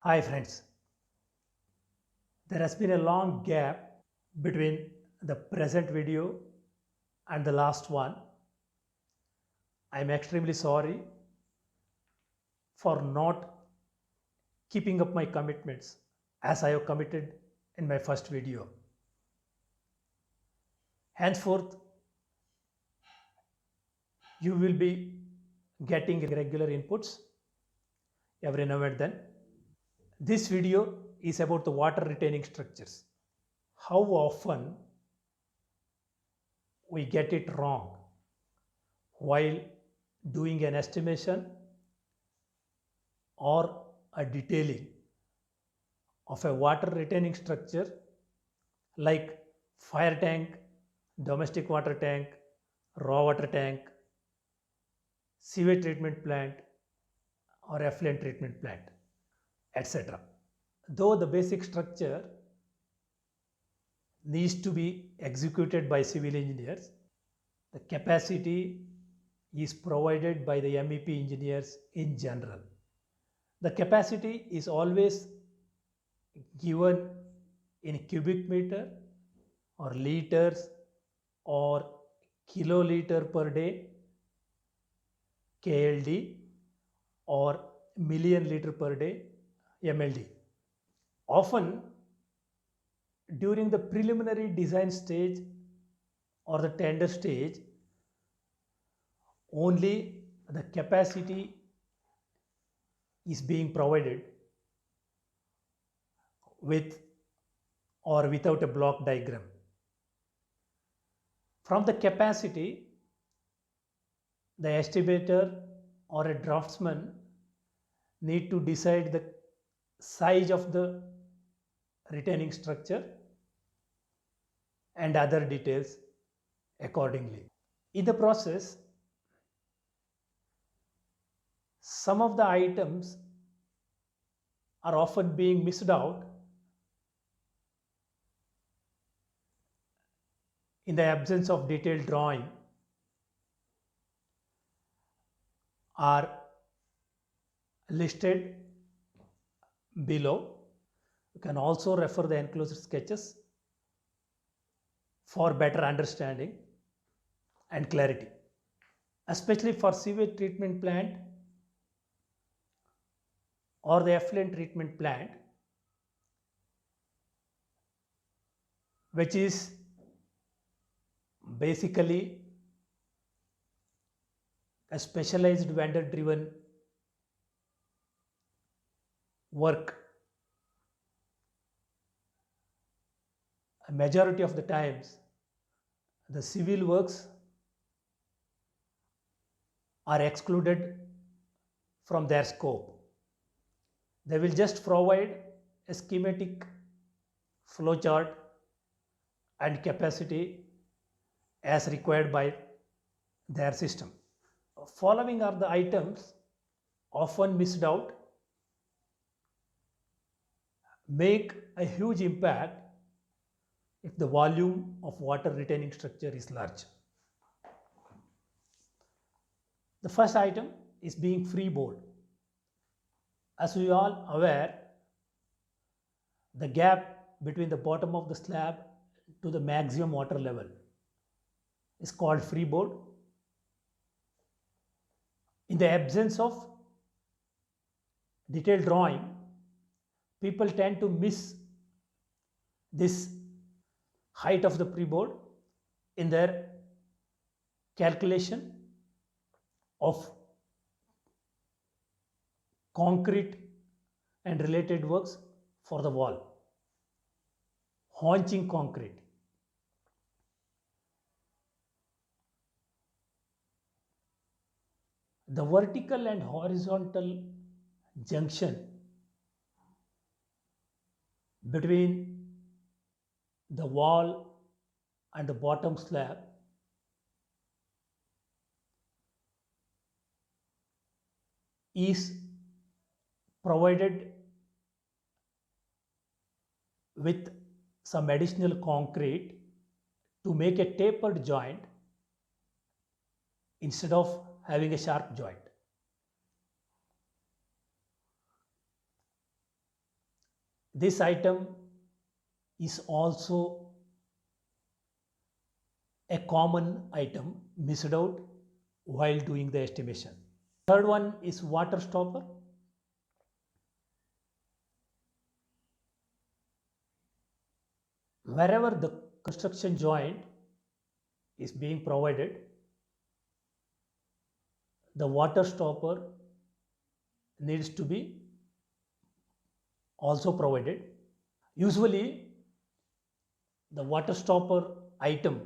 Hi friends, there has been a long gap between the present video and the last one. I am extremely sorry for not keeping up my commitments as I have committed in my first video. Henceforth, you will be getting regular inputs every now and then. This video is about the water retaining structures. How often we get it wrong while doing an estimation or a detailing of a water retaining structure like fire tank, domestic water tank, raw water tank, sewage treatment plant, or effluent treatment plant, etc. Though the basic structure needs to be executed by civil engineers, the capacity is provided by the MEP engineers in general. The capacity is always given in cubic meter or liters or kiloliter per day KLD or million liter per day MLD. Often during the preliminary design stage or the tender stage, only the capacity is being provided with or without a block diagram. From the capacity, the estimator or a draftsman need to decide the size of the retaining structure and other details accordingly. In the process, some of the items are often being missed out in the absence of detailed drawing are listed below. You can also refer the enclosed sketches for better understanding and clarity. Especially for sewage treatment plant or the effluent treatment plant, which is basically a specialized vendor driven work. A majority of the times, the civil works are excluded from their scope. They will just provide a schematic flowchart and capacity as required by their system. Following are the items often missed out, make a huge impact if the volume of water retaining structure is large. The first item is being freeboard. As we all aware, the gap between the bottom of the slab to the maximum water level is called freeboard. In the absence of detailed drawing, people tend to miss this height of the freeboard in their calculation of concrete and related works for the wall. Haunching concrete. The vertical and horizontal junction between the wall and the bottom slab is provided with some additional concrete to make a tapered joint instead of having a sharp joint. This item is also a common item missed out while doing the estimation. Third one is water stopper. Wherever the construction joint is being provided, the water stopper needs to be also provided. Usually, the water stopper item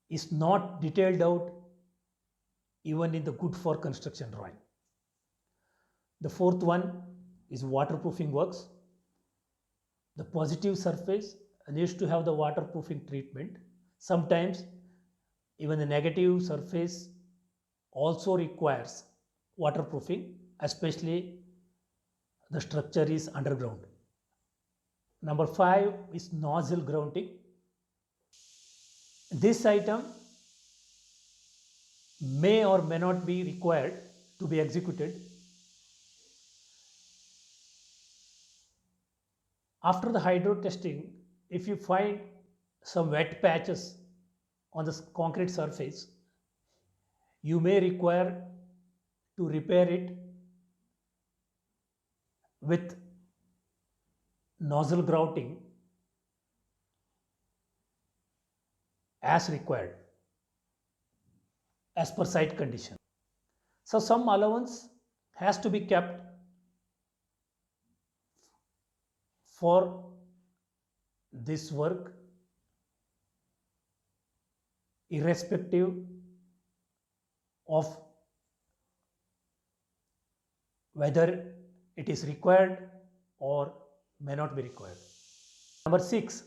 is not detailed out even in the good for construction drawing. The fourth one is waterproofing works. The positive surface needs to have the waterproofing treatment. Sometimes even the negative surface also requires waterproofing, especially the structure is underground. Number 5 is nozzle grouting. This item may or may not be required to be executed. After the hydro testing, if you find some wet patches on the concrete surface, you may require to repair it with nozzle grouting as required as per site condition. So some allowance has to be kept for this work irrespective of whether it is required or may not be required. Number 6,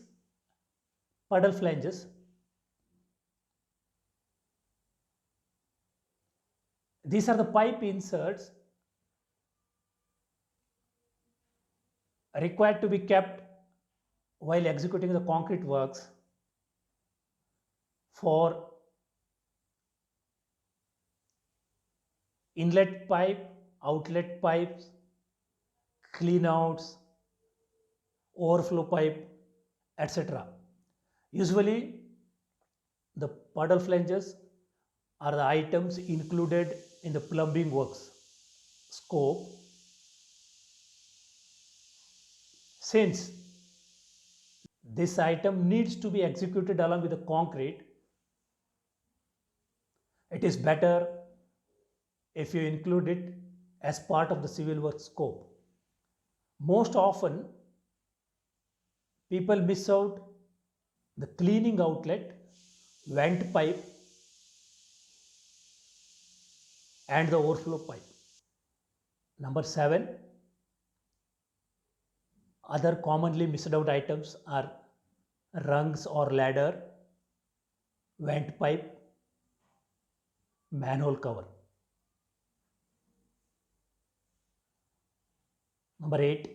puddle flanges. These are the pipe inserts required to be kept while executing the concrete works for inlet pipe, outlet pipes, cleanouts, overflow pipe, etc. Usually, the puddle flanges are the items included in the plumbing works scope. Since this item needs to be executed along with the concrete, it is better if you include it as part of the civil work scope. Most often, people miss out the cleaning outlet, vent pipe, and the overflow pipe. Number 7, other commonly missed out items are rungs or ladder, vent pipe, manhole cover. Number 8,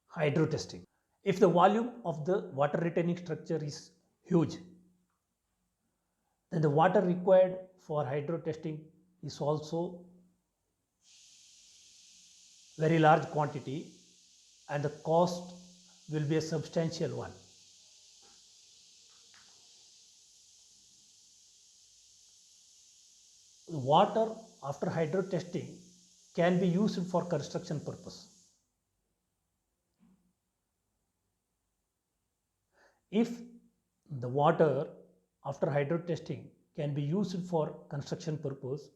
hydro testing. If the volume of the water retaining structure is huge, then the water required for hydro testing is also very large quantity and the cost will be a substantial one. The water after hydro testing can be used for construction purpose. If the water after hydro testing can be used for construction purpose,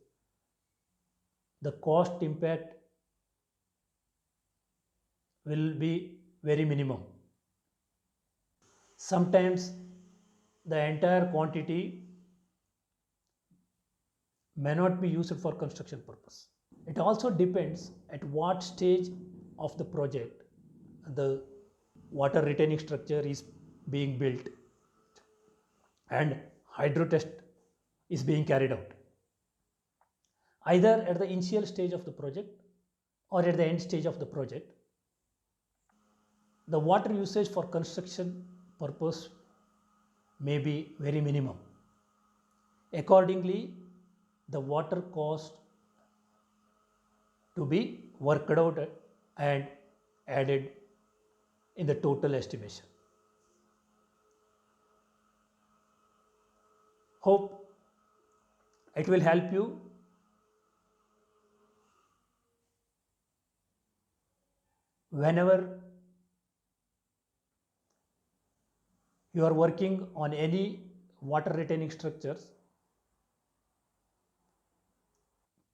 the cost impact will be very minimum. Sometimes the entire quantity may not be used for construction purpose. It also depends at what stage of the project the water retaining structure is being built and hydro test is being carried out. Either at the initial stage of the project or at the end stage of the project, the water usage for construction purpose may be very minimum. Accordingly, the water cost to be worked out and added in the total estimation. Hope it will help you. Whenever you are working on any water retaining structures,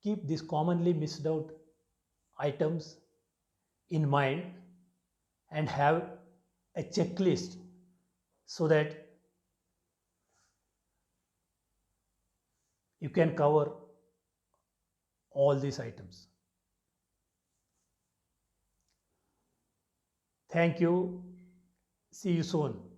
keep these commonly missed out items in mind and have a checklist so that you can cover all these items. Thank you. See you soon.